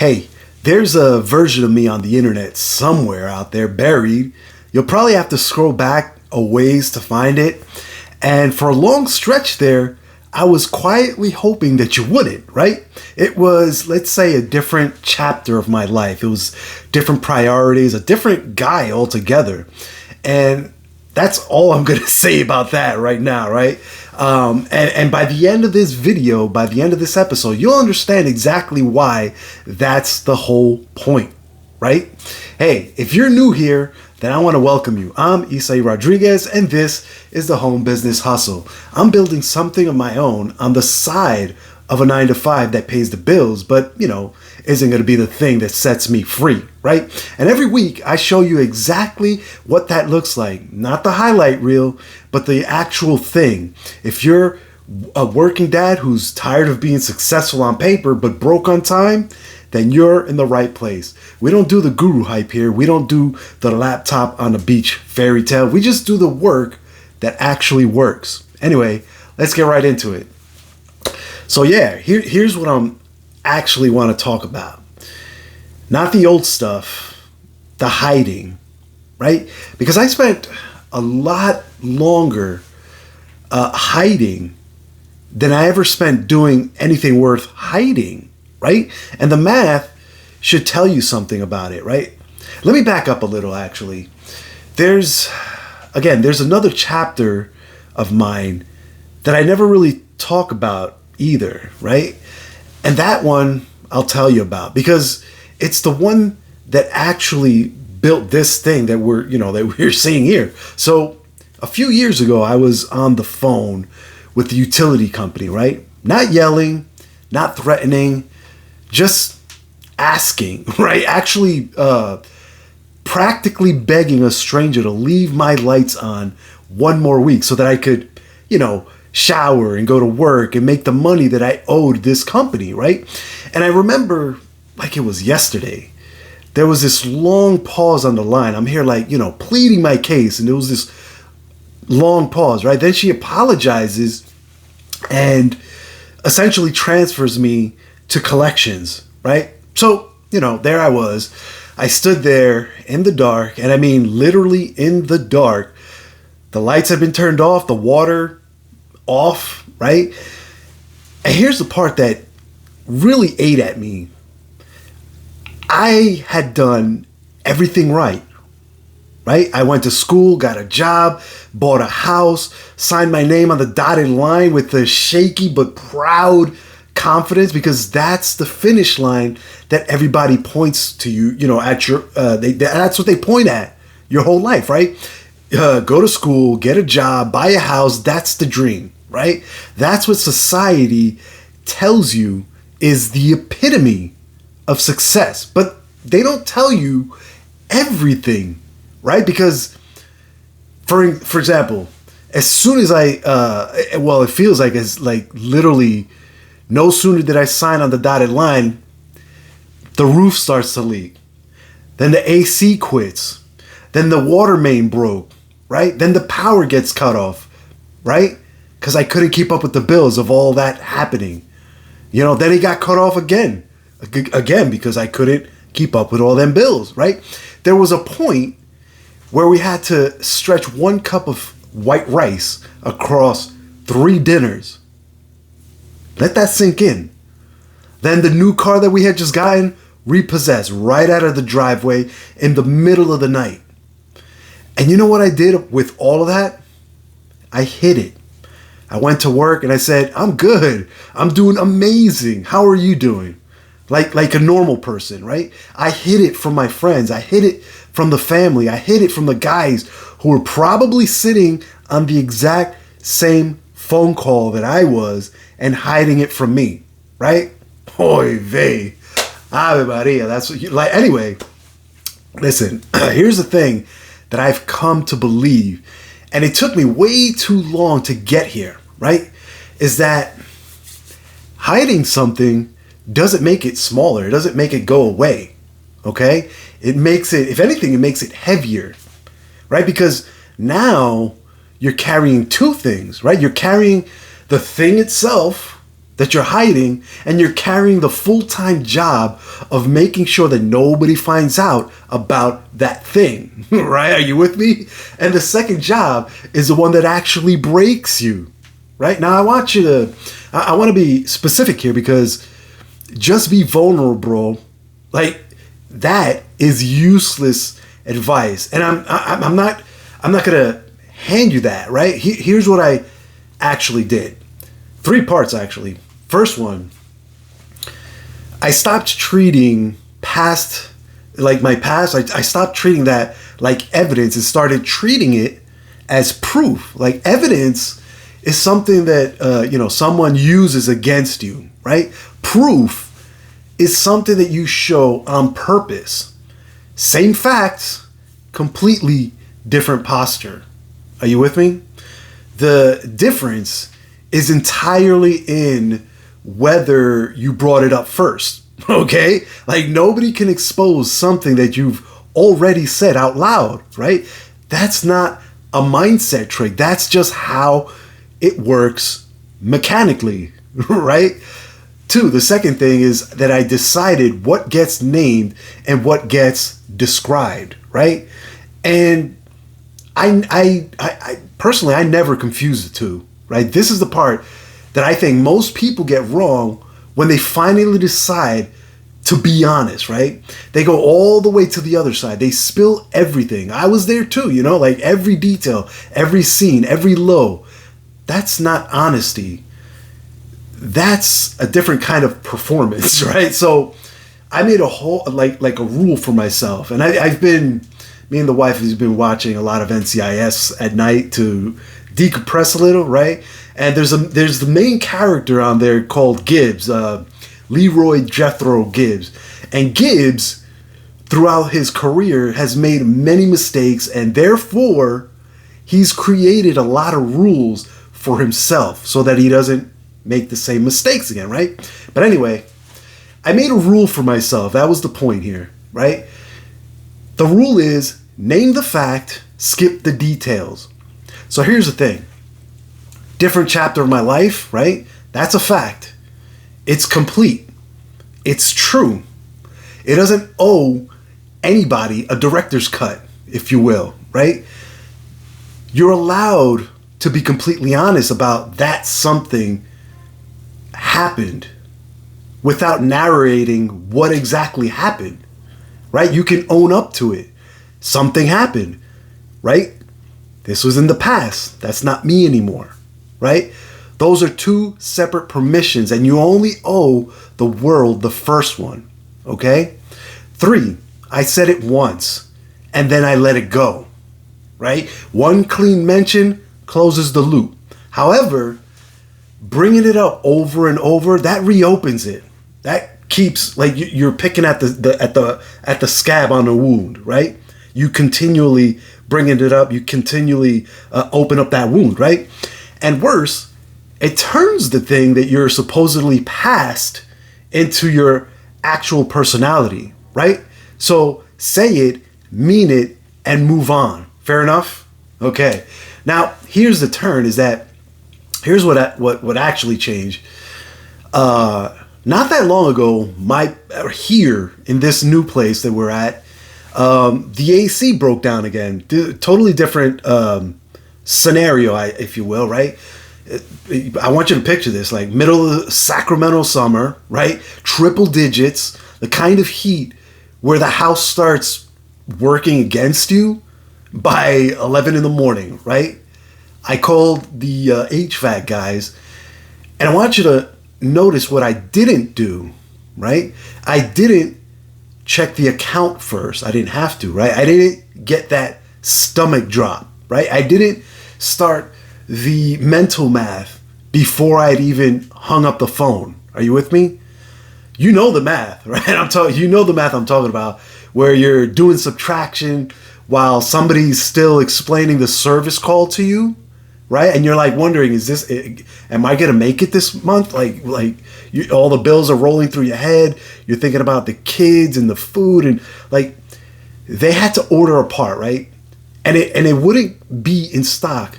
Hey, there's a version of me on the internet somewhere out there buried. You'll probably have to scroll back a ways to find it. And for a long stretch there, I was quietly hoping that you wouldn't, right? It was, let's say, a different chapter of my life. It was different priorities, a different guy altogether. And that's all I'm going to say about that right now, right? And by the end of this video, by the end of this episode, you'll understand exactly why that's the whole point, right? Hey, if you're new here, then I want to welcome you. I'm Isai Rodriguez, and this is the Home Business Hustle. I'm building something of my own on the side of a 9-to-5 that pays the bills, but, isn't going to be the thing that sets me free, right? And every week I show you exactly what that looks like. Not the highlight reel, but the actual thing. If you're a working dad who's tired of being successful on paper but broke on time, then you're in the right place. We don't do the guru hype here. We don't do the laptop on the beach fairy tale. We just do the work that actually works. Anyway, let's get right into it. So yeah, here's what I'm actually want to talk about. Not the old stuff, the hiding, right? Because I spent a lot longer hiding than I ever spent doing anything worth hiding, right? And the math should tell you something about it, right? Let me back up a little, actually. There's another chapter of mine that I never really talk about either, right? And that one I'll tell you about because it's the one that actually built this thing that we're seeing here. So a few years ago, I was on the phone with the utility company, right? Not yelling, not threatening, just asking, right? Actually, practically begging a stranger to leave my lights on one more week so that I could, shower and go to work and make the money that I owed this company, right? And I remember like it was yesterday, there was this long pause on the line. I'm here pleading my case, and there was this long pause, right? Then she apologizes and essentially transfers me to collections, right? So, there I was. I stood there in the dark, and I mean literally in the dark. The lights had been turned off, the water off, right? And here's the part that really ate at me. I had done everything right? I went to school, got a job, bought a house, signed my name on the dotted line with a shaky but proud confidence, because that's the finish line that everybody points to you, at your, that's what they point at your whole life, right? Go to school, get a job, buy a house. That's the dream, right? That's what society tells you is the epitome of success. But they don't tell you everything, right? Because, for example, as soon as it feels like it's like literally no sooner did I sign on the dotted line, the roof starts to leak. Then the AC quits. Then the water main broke. Right? Then the power gets cut off, right? Because I couldn't keep up with the bills of all that happening. Then it got cut off again because I couldn't keep up with all them bills, right? There was a point where we had to stretch one cup of white rice across 3 dinners. Let that sink in. Then the new car that we had just gotten repossessed right out of the driveway in the middle of the night. And you know what I did with all of that? I hid it. I went to work and I said, I'm good. I'm doing amazing. How are you doing? Like a normal person, right? I hid it from my friends. I hid it from the family. I hid it from the guys who were probably sitting on the exact same phone call that I was and hiding it from me, right? Oy vey. Ave Maria. That's what you like. Anyway, listen, here's the thing that I've come to believe, and it took me way too long to get here, right? Is that hiding something doesn't make it smaller. It doesn't make it go away, okay? It makes it, if anything, it makes it heavier, right? Because now you're carrying 2 things, right? You're carrying the thing itself that you're hiding, and you're carrying the full-time job of making sure that nobody finds out about that thing, right? Are you with me? And the second job is the one that actually breaks you, right? Now, I want to be specific here, because just be vulnerable, like, that is useless advice. And I'm not gonna hand you that, right? Here's what I actually did. 3 parts, actually. First one, I stopped treating past, like my past, I stopped treating that like evidence and started treating it as proof. Like, evidence is something that, someone uses against you, right? Proof is something that you show on purpose. Same facts, completely different posture. Are you with me? The difference is entirely in whether you brought it up first, okay? Like, nobody can expose something that you've already said out loud, right? That's not a mindset trick. That's just how it works mechanically, right? 2, the second thing is that I decided what gets named and what gets described, right? And I personally, I never confuse the two, right? This is the part that I think most people get wrong when they finally decide to be honest, right? They go all the way to the other side. They spill everything. I was there too, like every detail, every scene, every low. That's not honesty. That's a different kind of performance, right? So I made a whole, like a rule for myself. And me and the wife has been watching a lot of NCIS at night to decompress a little, right? And there's the main character on there called Gibbs, Leroy Jethro Gibbs. And Gibbs, throughout his career, has made many mistakes, and therefore he's created a lot of rules for himself so that he doesn't make the same mistakes again, right? But anyway, I made a rule for myself. That was the point here, right? The rule is name the fact, skip the details. So here's the thing. Different chapter of my life, right? That's a fact. It's complete. It's true. It doesn't owe anybody a director's cut, if you will, right? You're allowed to be completely honest about that something happened without narrating what exactly happened, right? You can own up to it. Something happened, right? This was in the past. That's not me anymore, right? Those are 2 separate permissions, and you only owe the world the first one, okay? 3, I said it once, and then I let it go, right? 1 clean mention closes the loop. However, bringing it up over and over, that reopens it. That keeps, like, you're picking at the scab on the wound, right? You continually bringing it up. You continually open up that wound, right? And worse, it turns the thing that you're supposedly past into your actual personality, right? So say it, mean it, and move on. Fair enough? Okay. Now, here's the turn, is that here's what actually changed. Not that long ago, here in this new place that we're at, the AC broke down again. Totally different scenario, if you will, right? I want you to picture this, like middle of the Sacramento summer, right? Triple digits, the kind of heat where the house starts working against you by 11 in the morning, right? I called the HVAC guys, and I want you to notice what I didn't do, right? I didn't check the account first. I didn't have to, right? I didn't get that stomach drop, right? I didn't start the mental math before I'd even hung up the phone. Are you with me? You know the math, right? You know the math I'm talking about, where you're doing subtraction while somebody's still explaining the service call to you, right? And you're like wondering, am I gonna make it this month? All the bills are rolling through your head. You're thinking about the kids and the food, and like they had to order a part, right? And it wouldn't be in stock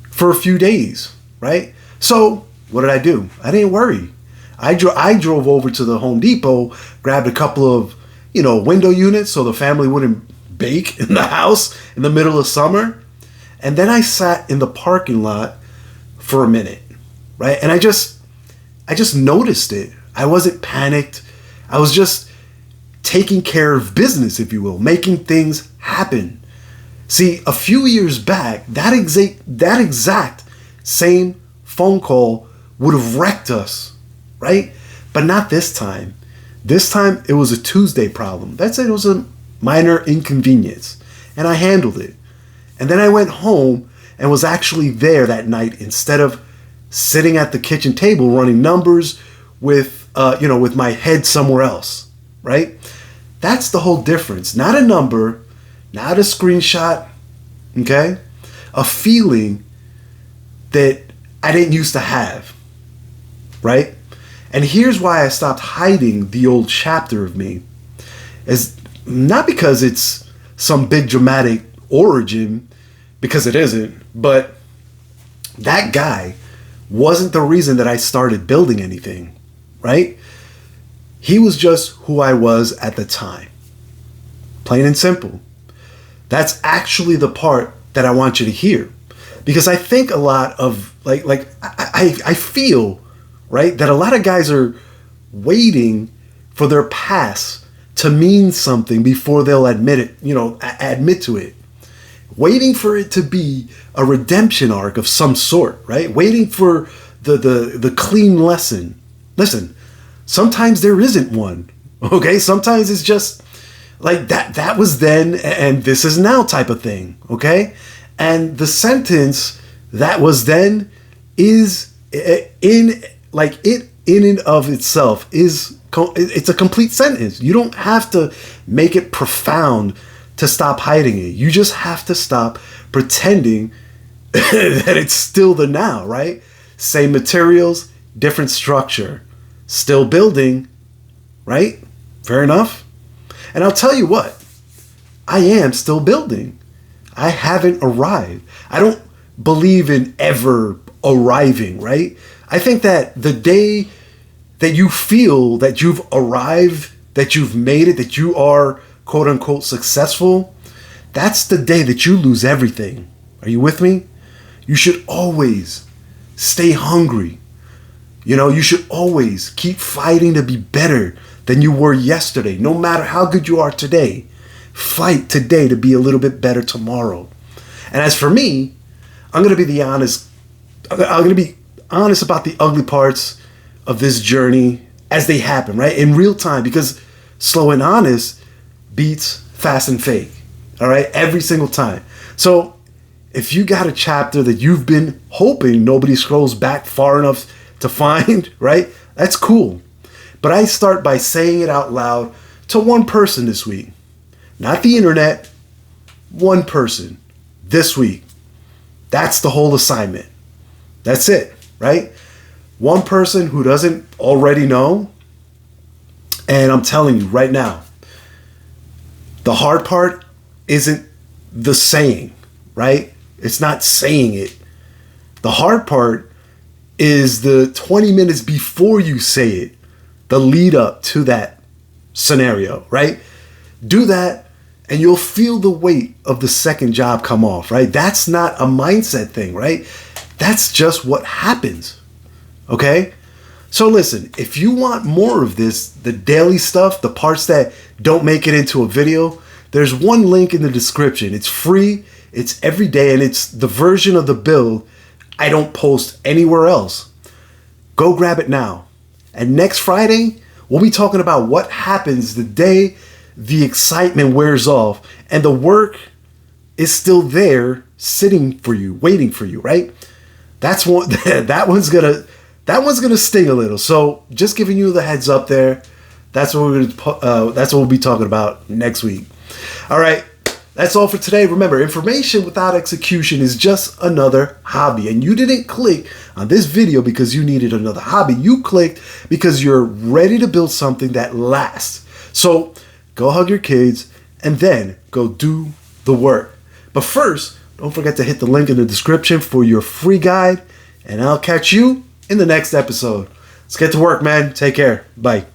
for a few days, right? So what did I do? I didn't worry. I drove over to the Home Depot, grabbed a couple of, window units so the family wouldn't bake in the house in the middle of summer. And then I sat in the parking lot for a minute, right? And I just noticed it. I wasn't panicked. I was just taking care of business, if you will, making things happen. See, a few years back, that exact same phone call would have wrecked us, right? But not this time. This time, it was a Tuesday problem. That's it. It was a minor inconvenience. And I handled it. And then I went home and was actually there that night instead of sitting at the kitchen table running numbers with my head somewhere else, right? That's the whole difference. Not a number, not a screenshot, okay? A feeling that I didn't used to have, right? And here's why I stopped hiding the old chapter of me. Is not because it's some big dramatic origin, because it isn't, but that guy wasn't the reason that I started building anything, right? He was just who I was at the time. Plain and simple. That's actually the part that I want you to hear. Because I think a lot of, I feel, right, that a lot of guys are waiting for their past to mean something before they'll admit to it. Waiting for it to be a redemption arc of some sort, right? Waiting for the clean lesson. Listen, sometimes there isn't one, okay? Sometimes it's just like that was then and this is now type of thing, okay? And the sentence that was then is in and of itself it's a complete sentence. You don't have to make it profound to stop hiding it. You just have to stop pretending that it's still the now, right? Same materials, different structure, still building, right? Fair enough. And I'll tell you what, I am still building. I haven't arrived. I don't believe in ever arriving, right? I think that the day that you feel that you've arrived, that you've made it, that you are quote unquote successful, that's the day that you lose everything. Are you with me? You should always stay hungry. You should always keep fighting to be better than you were yesterday. No matter how good you are today, fight today to be a little bit better tomorrow. And as for me, I'm going to be honest about the ugly parts of this journey as they happen, right? In real time, because slow and honest beats fast and fake. All right? Every single time. So if you got a chapter that you've been hoping nobody scrolls back far enough to find, right? That's cool. But I start by saying it out loud to one person this week. Not the internet. One person this week. That's the whole assignment. That's it, right? One person who doesn't already know. And I'm telling you right now, the hard part isn't the saying, right? It's not saying it. The hard part is the 20 minutes before you say it, the lead up to that scenario, right? Do that and you'll feel the weight of the second job come off, right? That's not a mindset thing, right? That's just what happens, okay? So listen, if you want more of this, the daily stuff, the parts that don't make it into a video, there's one link in the description. It's free, it's every day, and it's the version of the build I don't post anywhere else. Go grab it now. And next Friday, we'll be talking about what happens the day the excitement wears off and the work is still there sitting for you, waiting for you, right? That's one that one's gonna sting a little. So just giving you the heads up there. That's what we'll be talking about next week. All right. That's all for today. Remember, information without execution is just another hobby. And you didn't click on this video because you needed another hobby. You clicked because you're ready to build something that lasts. So go hug your kids and then go do the work. But first, don't forget to hit the link in the description for your free guide. And I'll catch you in the next episode. Let's get to work, man. Take care. Bye.